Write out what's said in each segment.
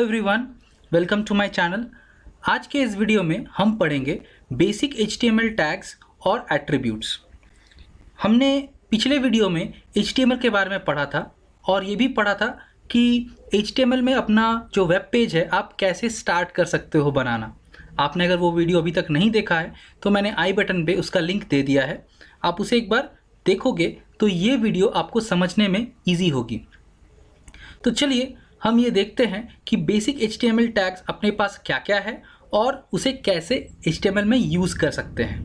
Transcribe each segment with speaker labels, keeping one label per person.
Speaker 1: Everyone, welcome to my channel. आज के इस वीडियो में हम पढ़ेंगे बेसिक HTML टैग्स और एट्रीब्यूट्स। हमने पिछले वीडियो में HTML के बारे में पढ़ा था और ये भी पढ़ा था कि HTML में अपना जो वेब पेज है आप कैसे स्टार्ट कर सकते हो बनाना। आपने अगर वो वीडियो अभी तक नहीं देखा है तो मैंने आई बटन पे उसका लिंक दे दिया है, आप उसे एक बार देखोगे तो ये वीडियो आपको समझने में ईजी होगी। तो चलिए हम ये देखते हैं कि बेसिक HTML टैग्स अपने पास क्या क्या है और उसे कैसे HTML में यूज़ कर सकते हैं।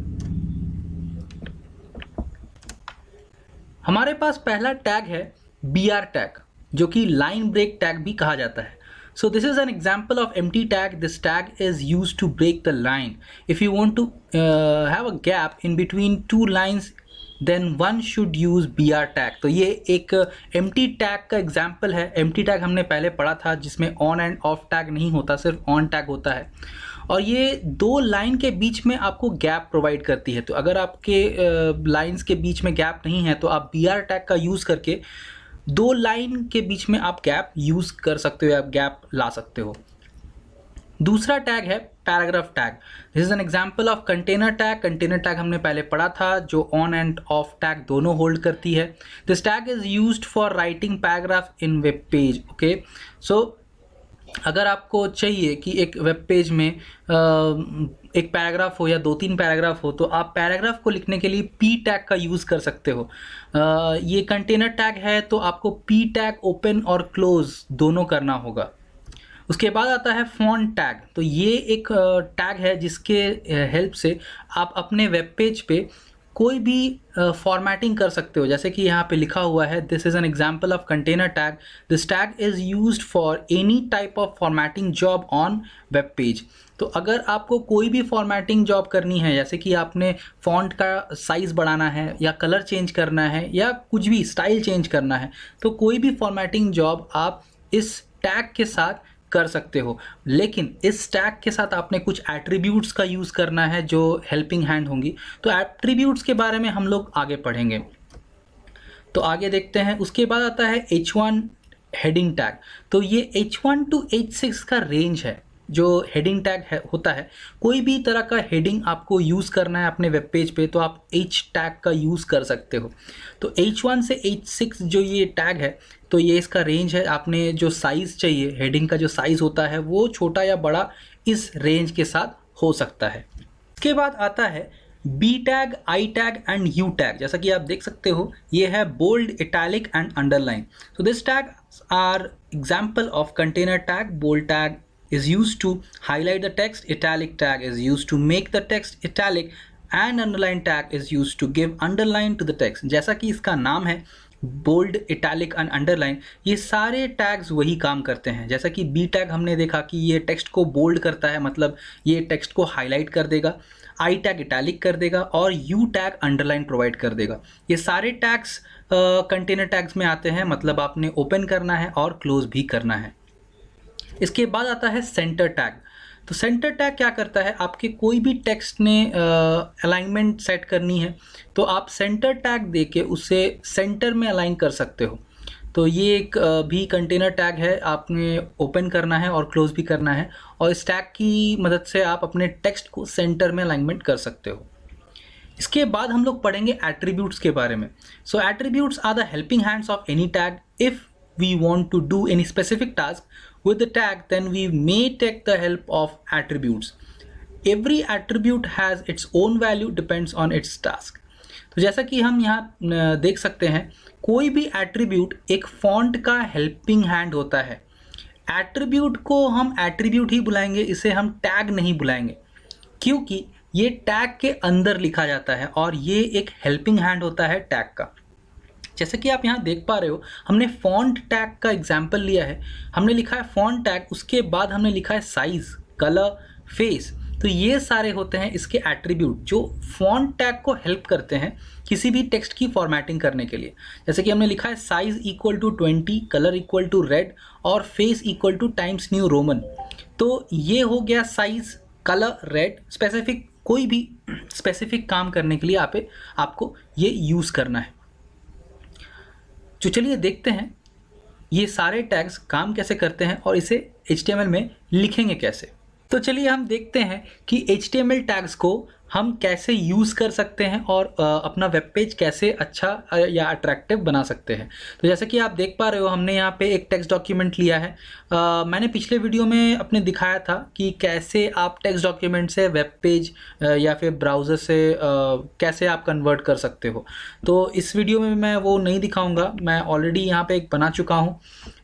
Speaker 1: हमारे पास पहला टैग है BR टैग, जो कि लाइन ब्रेक टैग भी कहा जाता है। So this is an example of empty tag. This tag is used to break the line. If you want to have a gap in between two lines, then one should use BR tag. तो ये एक empty tag का example है। empty tag हमने पहले पढ़ा था जिसमें on and off tag नहीं होता, सिर्फ on tag होता है और ये दो लाइन के बीच में आपको गैप प्रोवाइड करती है। तो अगर आपके लाइंस के बीच में गैप नहीं है तो आप BR टैग का यूज़ करके दो लाइन के बीच में आप गैप यूज़ कर सकते हो या गैप ला सकते हो। दूसरा टैग है paragraph tag. This is an example of container tag. Container tag हमने पहले पढ़ा था जो ऑन एंड ऑफ टैग दोनों होल्ड करती है। This tag is used for writing paragraph in web page. Okay, so अगर आपको चाहिए कि एक वेब पेज में एक पैराग्राफ हो या दो तीन पैराग्राफ हो तो आप पैराग्राफ को लिखने के लिए पी टैग का यूज़ कर सकते हो। ये कंटेनर टैग है तो आपको पी टैग ओपन और क्लोज दोनों करना होगा। उसके बाद आता है फॉन्ट टैग। तो ये एक टैग है जिसके हेल्प से आप अपने वेब पेज पे कोई भी फॉर्मेटिंग कर सकते हो। जैसे कि यहाँ पे लिखा हुआ है, this is an example of container tag. This tag is used for any type of formatting job on web page. तो अगर आपको कोई भी फॉर्मेटिंग जॉब करनी है, जैसे कि आपने फॉन्ट का साइज़ बढ़ाना है या कलर चेंज करना है या कुछ भी स्टाइल चेंज करना है, तो कोई भी फॉर्मेटिंग जॉब आप इस टैग के साथ कर सकते हो। लेकिन इस टैग के साथ आपने कुछ एट्रीब्यूट्स का यूज़ करना है जो हेल्पिंग हैंड होंगी। तो एट्रीब्यूट्स के बारे में हम लोग आगे पढ़ेंगे, तो आगे देखते हैं। उसके बाद आता है H1 हेडिंग टैग। तो ये H1 to H6 का रेंज है जो हेडिंग टैग है होता है। कोई भी तरह का हेडिंग आपको यूज़ करना है अपने वेब पेज पे तो आप H टैग का यूज़ कर सकते हो। तो H1 से H6 जो ये टैग है तो ये इसका रेंज है। आपने जो साइज़ चाहिए, हेडिंग का जो साइज़ होता है वो छोटा या बड़ा इस रेंज के साथ हो सकता है। इसके बाद आता है B tag, I tag and U tag. जैसा कि आप देख सकते हो ये है bold, italic and underline. So this tag are example of container tag. Bold tag is used to highlight the text, italic tag is used to make the text italic and underline tag is used to give underline to the text। जैसा कि इसका नाम है bold, italic and underline, ये सारे tags वही काम करते हैं। जैसा कि बी टैग हमने देखा कि ये टेक्स्ट को बोल्ड करता है, मतलब ये टेक्स्ट को हाईलाइट कर देगा। आई टैग इटैलिक कर देगा और यू टैग अंडरलाइन प्रोवाइड कर देगा। ये सारे टैग्स कंटेनर टैग्स में आते हैं, मतलब आपने ओपन करना है और क्लोज भी करना है। इसके बाद आता है सेंटर टैग। तो सेंटर टैग क्या करता है, आपके कोई भी टेक्स्ट ने अलाइनमेंट सेट करनी है तो आप सेंटर टैग देके उसे सेंटर में अलाइन कर सकते हो। तो ये एक भी कंटेनर टैग है, आपने ओपन करना है और क्लोज भी करना है और इस टैग की मदद से आप अपने टेक्स्ट को सेंटर में अलाइनमेंट कर सकते हो। इसके बाद हम लोग पढ़ेंगे एट्रीब्यूट्स के बारे में। So attributes are the helping hands of any tag. If we want to do any specific task with the tag, then we may take the help of attributes. Every attribute has its own value, depends on its task. तो जैसा कि हम यहाँ देख सकते हैं, कोई भी एट्रीब्यूट एक फॉन्ट का हेल्पिंग हैंड होता है। एट्रीब्यूट को हम एट्रीब्यूट ही बुलाएंगे, इसे हम टैग नहीं बुलाएंगे, क्योंकि ये टैग के अंदर लिखा जाता है और ये एक हेल्पिंग हैंड होता है टैग का। जैसे कि आप यहाँ देख पा रहे हो, हमने फॉन्ट टैग का एग्जाम्पल लिया है। हमने लिखा है फॉन्ट टैग, उसके बाद हमने लिखा है साइज, कलर, फेस। तो ये सारे होते हैं इसके एट्रीब्यूट जो फॉन्ट टैग को हेल्प करते हैं किसी भी टेक्स्ट की फॉर्मेटिंग करने के लिए। जैसे कि हमने लिखा है size equal to 20, colour equal to red और face equal to Times New Roman. तो ये हो गया साइज, कलर, रेड। स्पेसिफिक, कोई भी स्पेसिफिक काम करने के लिए आपको ये यूज़ करना है। तो चलिए देखते हैं ये सारे टैग्स काम कैसे करते हैं और इसे HTML में लिखेंगे कैसे। तो चलिए हम देखते हैं कि HTML टैग्स को हम कैसे यूज़ कर सकते हैं और अपना वेब पेज कैसे अच्छा या अट्रैक्टिव बना सकते हैं। तो जैसे कि आप देख पा रहे हो, हमने यहाँ पे एक टेक्स्ट डॉक्यूमेंट लिया है। मैंने पिछले वीडियो में अपने दिखाया था कि कैसे आप टेक्स्ट डॉक्यूमेंट से वेब पेज या फिर ब्राउज़र से कैसे आप कन्वर्ट कर सकते हो। तो इस वीडियो में मैं वो नहीं दिखाऊंगा, मैं ऑलरेडी यहाँ पे एक बना चुका हूँ,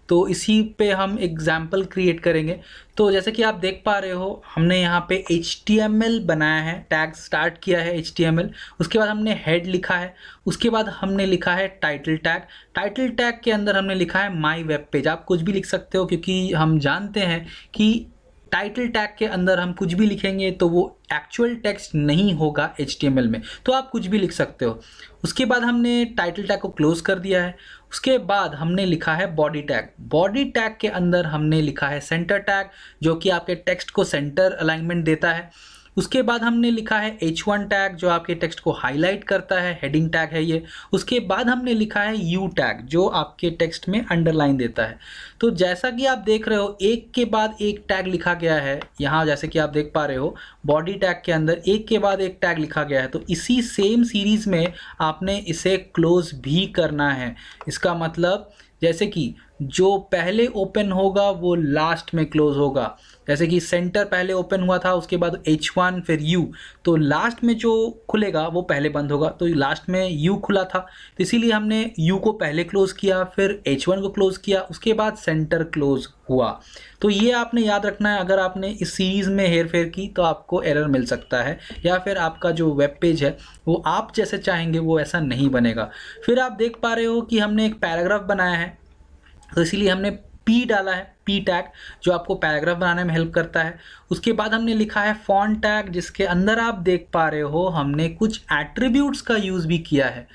Speaker 1: तो इसी पे हम एग्जाम्पल क्रिएट करेंगे। तो जैसे कि आप देख पा रहे हो, हमने यहाँ पे HTML बनाया है, टैग स्टार्ट किया है HTML, उसके बाद हमने हेड लिखा है, उसके बाद हमने लिखा है टाइटल टैग। टाइटल टैग के अंदर हमने लिखा है माई वेब पेज। आप कुछ भी लिख सकते हो, क्योंकि हम जानते हैं कि टाइटल टैग के अंदर हम कुछ भी लिखेंगे तो वो एक्चुअल टेक्स्ट नहीं होगा HTML में, तो आप कुछ भी लिख सकते हो। उसके बाद हमने टाइटल टैग को क्लोज कर दिया है। उसके बाद हमने लिखा है बॉडी टैग। बॉडी टैग के अंदर हमने लिखा है सेंटर टैग, जो कि आपके टेक्स्ट को सेंटर अलाइनमेंट देता है। उसके बाद हमने लिखा है H1 टैग, जो आपके टेक्स्ट को हाईलाइट करता है, हेडिंग टैग है ये। उसके बाद हमने लिखा है U टैग, जो आपके टेक्स्ट में अंडरलाइन देता है। तो जैसा कि आप देख रहे हो, एक के बाद एक टैग लिखा गया है यहाँ, जैसे कि आप देख पा रहे हो बॉडी टैग के अंदर एक के बाद एक टैग लिखा गया है। तो इसी सेम सीरीज में आपने इसे क्लोज भी करना है। इसका मतलब जैसे कि जो पहले ओपन होगा वो लास्ट में क्लोज होगा। जैसे कि सेंटर पहले ओपन हुआ था, उसके बाद H1 फिर U, तो लास्ट में जो खुलेगा वो पहले बंद होगा। तो लास्ट में U खुला था, तो इसीलिए हमने U को पहले क्लोज किया, फिर H1 को क्लोज किया, उसके बाद सेंटर क्लोज हुआ। तो ये आपने याद रखना है। अगर आपने इस सीरीज़ में हेर फेर की तो आपको एरर मिल सकता है, या फिर आपका जो वेब पेज है वो आप जैसे चाहेंगे वो ऐसा नहीं बनेगा। फिर आप देख पा रहे हो कि हमने एक पैराग्राफ बनाया है, तो इसीलिए हमने P डाला है, P टैग, जो आपको पैराग्राफ बनाने में हेल्प करता है। उसके बाद हमने लिखा है फॉन्ट टैग, जिसके अंदर आप देख पा रहे हो हमने कुछ एट्रीब्यूट्स का यूज़ भी किया है।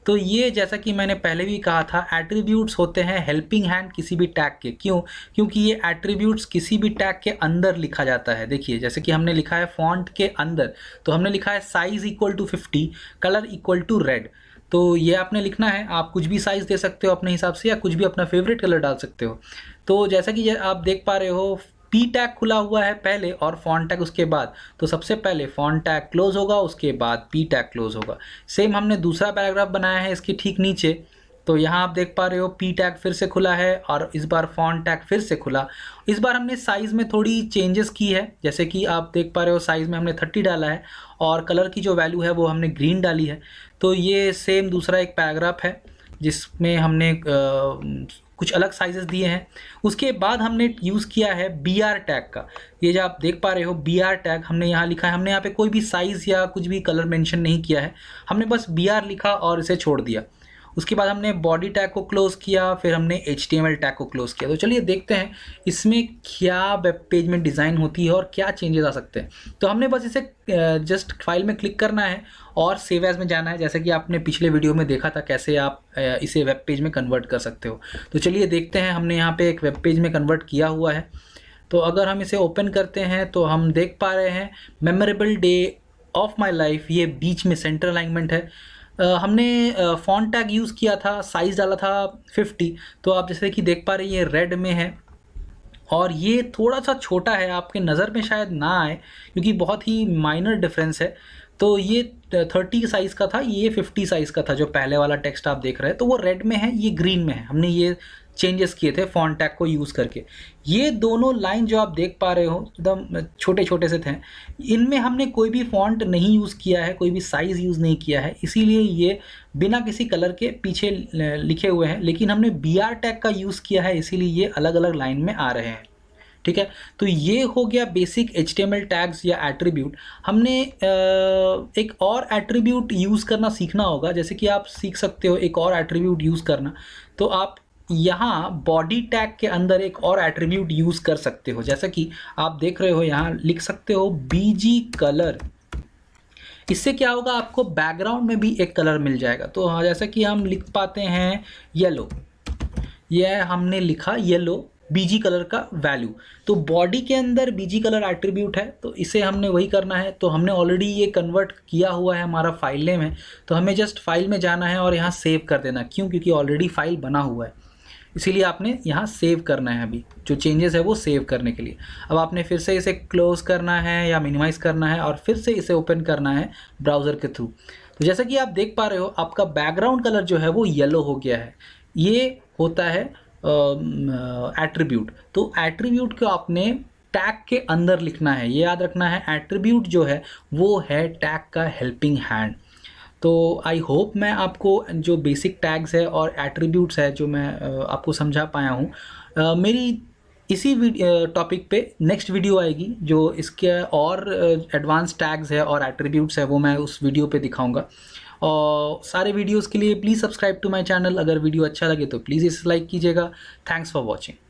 Speaker 1: तो ये जैसा कि मैंने पहले भी कहा था, एट्रीब्यूट्स होते हैं हेल्पिंग हैंड किसी भी टैग के। क्यों? क्योंकि ये एट्रीब्यूट्स किसी भी टैग के अंदर लिखा जाता है। देखिए, जैसे कि हमने लिखा है फॉन्ट के अंदर, तो हमने लिखा है size equal to 50, colour equal to red. तो ये आपने लिखना है, आप कुछ भी साइज़ दे सकते हो अपने हिसाब से, या कुछ भी अपना फेवरेट कलर डाल सकते हो। तो जैसा कि आप देख पा रहे हो, P टैग खुला हुआ है पहले और फॉन्ट टैग उसके बाद। तो सबसे पहले फॉन्ट टैग क्लोज होगा, उसके बाद P टैग क्लोज होगा। सेम हमने दूसरा पैराग्राफ बनाया है इसके ठीक नीचे, तो यहाँ आप देख पा रहे हो P टैग फिर से खुला है और इस बार फॉन्ट टैग फिर से खुला। इस बार हमने साइज़ में थोड़ी चेंजेस की है, जैसे कि आप देख पा रहे हो साइज़ में हमने 30 डाला है और कलर की जो वैल्यू है वो हमने ग्रीन डाली है। तो ये सेम दूसरा एक पैराग्राफ है जिसमें हमने कुछ अलग साइजेस दिए हैं। उसके बाद हमने यूज़ किया है BR टैग का। ये जो आप देख पा रहे हो BR टैग हमने यहाँ लिखा है। हमने यहाँ पे कोई भी साइज़ या कुछ भी कलर मेंशन नहीं किया है, हमने बस BR लिखा और इसे छोड़ दिया। उसके बाद हमने बॉडी टैग को क्लोज़ किया, फिर हमने HTML टैग को क्लोज़ किया। तो चलिए देखते हैं इसमें क्या वेब पेज में डिज़ाइन होती है और क्या चेंजेस आ सकते हैं। तो हमने बस इसे जस्ट फाइल में क्लिक करना है और सेव एज में जाना है, जैसे कि आपने पिछले वीडियो में देखा था कैसे आप इसे वेब पेज में कन्वर्ट कर सकते हो। तो चलिए देखते हैं, हमने यहाँ पे एक वेब पेज में कन्वर्ट किया हुआ है। तो अगर हम इसे ओपन करते हैं तो हम देख पा रहे हैं memorable day of my life, ये बीच में सेंटर अलाइनमेंट है। हमने फॉन्ट टैग यूज़ किया था, साइज़ डाला था 50। तो आप जैसे कि देख पा रहे हैं ये रेड में है और ये थोड़ा सा छोटा है, आपके नज़र में शायद ना आए क्योंकि बहुत ही माइनर डिफरेंस है। तो ये 30 साइज़ का था, ये 50 साइज़ का था। जो पहले वाला टेक्स्ट आप देख रहे हैं तो वो रेड में है, ये ग्रीन में है। हमने ये चेंजेस किए थे फॉन्ट टैग को यूज़ करके। ये दोनों लाइन जो आप देख पा रहे हो एकदम छोटे छोटे से थे, इनमें हमने कोई भी फॉन्ट नहीं यूज़ किया है, कोई भी साइज़ यूज़ नहीं किया है, इसीलिए ये बिना किसी कलर के पीछे लिखे हुए हैं। लेकिन हमने BR टैग का यूज़ किया है, इसीलिए ये अलग अलग लाइन में आ रहे हैं। ठीक है, तो ये हो गया बेसिक HTML टैग्स या एट्रीब्यूट। हमने एक और एट्रीब्यूट यूज़ करना सीखना होगा। जैसे कि आप सीख सकते हो एक और एट्रीब्यूट यूज़ करना, तो आप यहाँ बॉडी टैग के अंदर एक और एट्रीब्यूट यूज़ कर सकते हो। जैसा कि आप देख रहे हो, यहाँ लिख सकते हो BG कलर। इससे क्या होगा, आपको बैकग्राउंड में भी एक कलर मिल जाएगा। तो हाँ, जैसा कि हम लिख पाते हैं येलो, यह हमने लिखा येलो BG कलर का वैल्यू। तो बॉडी के अंदर BG कलर एट्रीब्यूट है, तो इसे हमने वही करना है। तो हमने ऑलरेडी ये कन्वर्ट किया हुआ है, हमारा फाइल नेम है। तो हमें जस्ट फाइल में जाना है और यहाँ सेव कर देना। क्यों? क्योंकि ऑलरेडी फाइल बना हुआ है। इसीलिए आपने यहाँ सेव करना है, अभी जो चेंजेस है वो सेव करने के लिए। अब आपने फिर से इसे क्लोज करना है या मिनिमाइज़ करना है और फिर से इसे ओपन करना है ब्राउज़र के थ्रू। तो जैसा कि आप देख पा रहे हो, आपका बैकग्राउंड कलर जो है वो येलो हो गया है। ये होता है एट्रीब्यूट। तो एट्रीब्यूट को आपने टैग के अंदर लिखना है, ये याद रखना है। एट्रीब्यूट जो है वो है टैग का हेल्पिंग हैंड। तो आई होप मैं आपको जो बेसिक टैग्स है और एट्रीब्यूट्स है जो मैं आपको समझा पाया हूँ। मेरी इसी टॉपिक पे नेक्स्ट वीडियो आएगी, जो इसके और एडवांस टैग्स है और एट्रीब्यूट्स है वो मैं उस वीडियो पे दिखाऊंगा। और सारे वीडियोस के लिए please subscribe to my channel. अगर वीडियो अच्छा लगे तो प्लीज़ इसे लाइक कीजिएगा। Thanks for watching.